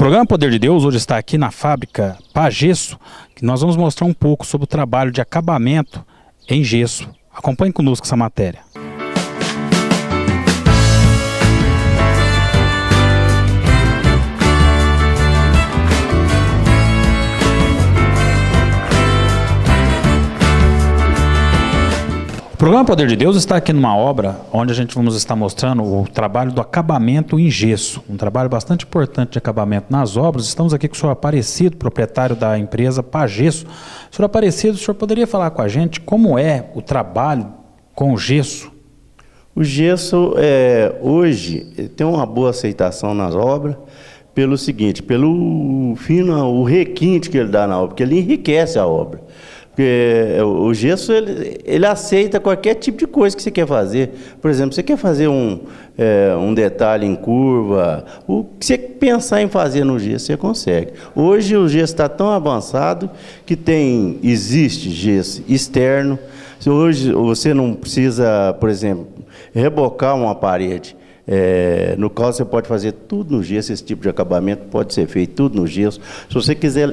programa Poder de Deus hoje está aqui na fábrica Pagesso, que nós vamos mostrar um pouco sobre o trabalho de acabamento em gesso. Acompanhe conosco essa matéria. O programa Poder de Deus está aqui numa obra onde a gente vamos estar mostrando o trabalho do acabamento em gesso, um trabalho bastante importante de acabamento nas obras. Estamos aqui com o senhor Aparecido, proprietário da empresa Pagesso. Senhor Aparecido, o senhor poderia falar com a gente como é o trabalho com o gesso? O gesso hoje tem uma boa aceitação nas obras pelo seguinte, pelo fino, o requinte que ele dá na obra, porque ele enriquece a obra. Porque o gesso, ele aceita qualquer tipo de coisa que você quer fazer. Por exemplo, você quer fazer um detalhe em curva, o que você pensar em fazer no gesso, você consegue. Hoje o gesso está tão avançado que existe gesso externo. Hoje você não precisa, por exemplo, rebocar uma parede. No qual você pode fazer tudo no gesso, esse tipo de acabamento pode ser feito tudo no gesso. Se você quiser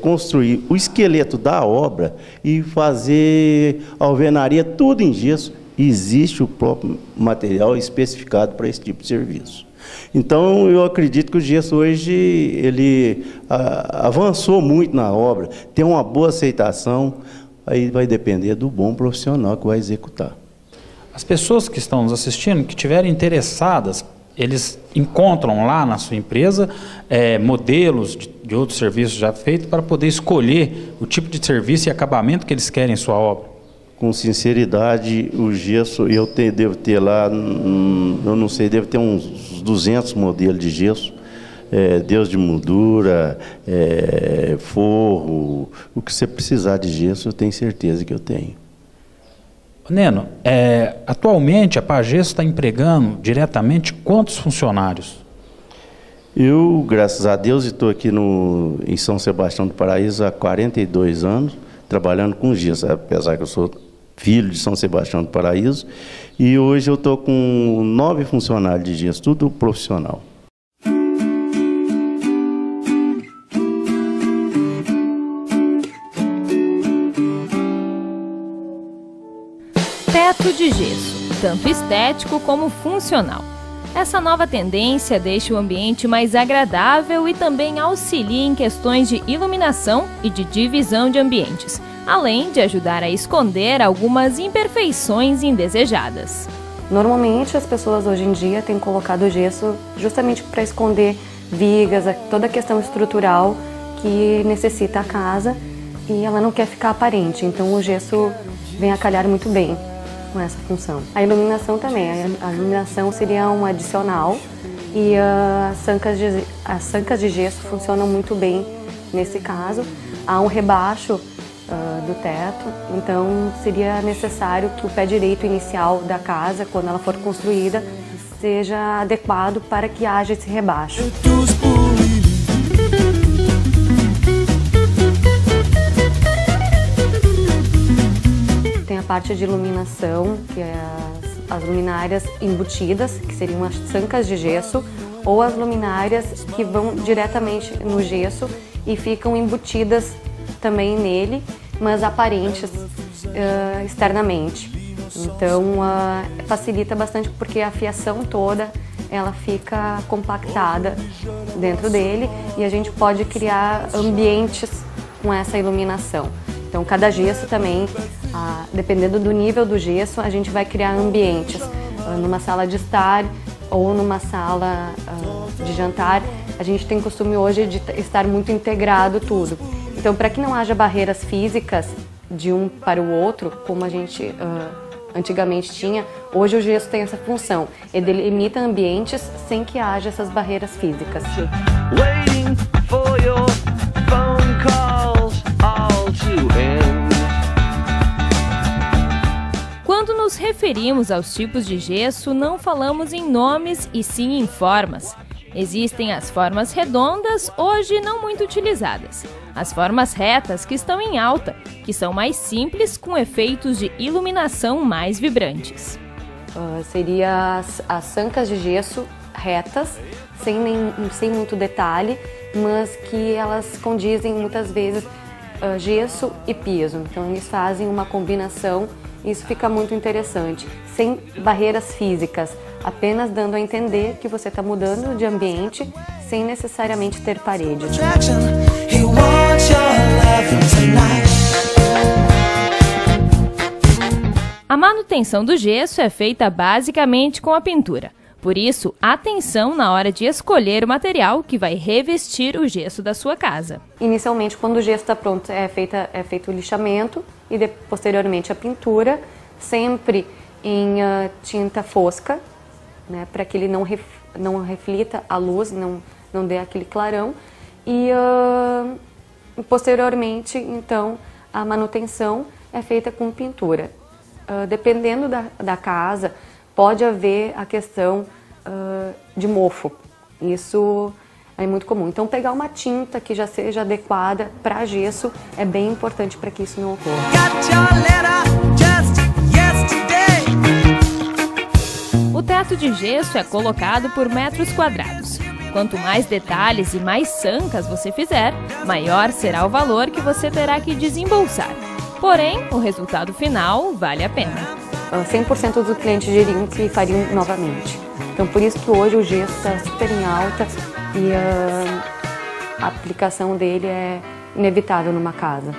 construir o esqueleto da obra e fazer alvenaria tudo em gesso, existe o próprio material especificado para esse tipo de serviço. Então, eu acredito que o gesso hoje ele avançou muito na obra, tem uma boa aceitação, aí vai depender do bom profissional que vai executar. As pessoas que estão nos assistindo, que estiverem interessadas, eles encontram lá na sua empresa modelos de outros serviços já feitos para poder escolher o tipo de serviço e acabamento que eles querem em sua obra. Com sinceridade, o gesso, devo ter lá, eu não sei, devo ter uns 200 modelos de gesso. Deus de moldura, forro, o que você precisar de gesso, eu tenho certeza que eu tenho. Neno, atualmente a Pagesso está empregando diretamente quantos funcionários? Eu, graças a Deus, estou aqui em São Sebastião do Paraíso há 42 anos, trabalhando com gesso, apesar que eu sou filho de São Sebastião do Paraíso, e hoje eu estou com 9 funcionários de gesso, tudo profissional. Teto de gesso, tanto estético como funcional. Essa nova tendência deixa o ambiente mais agradável e também auxilia em questões de iluminação e de divisão de ambientes, além de ajudar a esconder algumas imperfeições indesejadas. Normalmente as pessoas hoje em dia têm colocado o gesso justamente para esconder vigas, toda a questão estrutural que necessita a casa e ela não quer ficar aparente, então o gesso vem a calhar muito bem com essa função. A iluminação também, a iluminação seria um adicional e as sancas de gesso funcionam muito bem nesse caso. Há um rebaixo do teto, então seria necessário que o pé direito inicial da casa, quando ela for construída, seja adequado para que haja esse rebaixo. Tem a parte de iluminação, que é as luminárias embutidas, que seriam as sancas de gesso, ou as luminárias que vão diretamente no gesso e ficam embutidas também nele, mas aparentes externamente. Então facilita bastante porque a fiação toda ela fica compactada dentro dele e a gente pode criar ambientes com essa iluminação. Então cada gesso também, dependendo do nível do gesso, a gente vai criar ambientes. Numa sala de estar ou numa sala de jantar, a gente tem costume hoje de estar muito integrado tudo. Então, para que não haja barreiras físicas de um para o outro, como a gente antigamente tinha, hoje o gesso tem essa função. Ele delimita ambientes sem que haja essas barreiras físicas. Quando nos referimos aos tipos de gesso, não falamos em nomes e sim em formas. Existem as formas redondas, hoje não muito utilizadas. As formas retas, que estão em alta, que são mais simples, com efeitos de iluminação mais vibrantes. Seria as sancas de gesso retas, sem muito detalhe, mas que elas condizem muitas vezes gesso e piso. Então eles fazem uma combinação e isso fica muito interessante, sem barreiras físicas, apenas dando a entender que você está mudando de ambiente sem necessariamente ter paredes. A manutenção do gesso é feita basicamente com a pintura. Por isso, atenção na hora de escolher o material que vai revestir o gesso da sua casa. Inicialmente, quando o gesso está pronto, é feito o lixamento e posteriormente a pintura, sempre em tinta fosca, né, para que ele não reflita a luz, não dê aquele clarão. E posteriormente, então, a manutenção é feita com pintura. Dependendo da casa, pode haver a questão de mofo. Isso é muito comum. Então, pegar uma tinta que já seja adequada para gesso é bem importante para que isso não ocorra. O teto de gesso é colocado por metros quadrados. Quanto mais detalhes e mais sancas você fizer, maior será o valor que você terá que desembolsar. Porém, o resultado final vale a pena. 100% dos clientes diriam que fariam novamente. Então, por isso que hoje o gesso está super em alta e a aplicação dele é inevitável numa casa.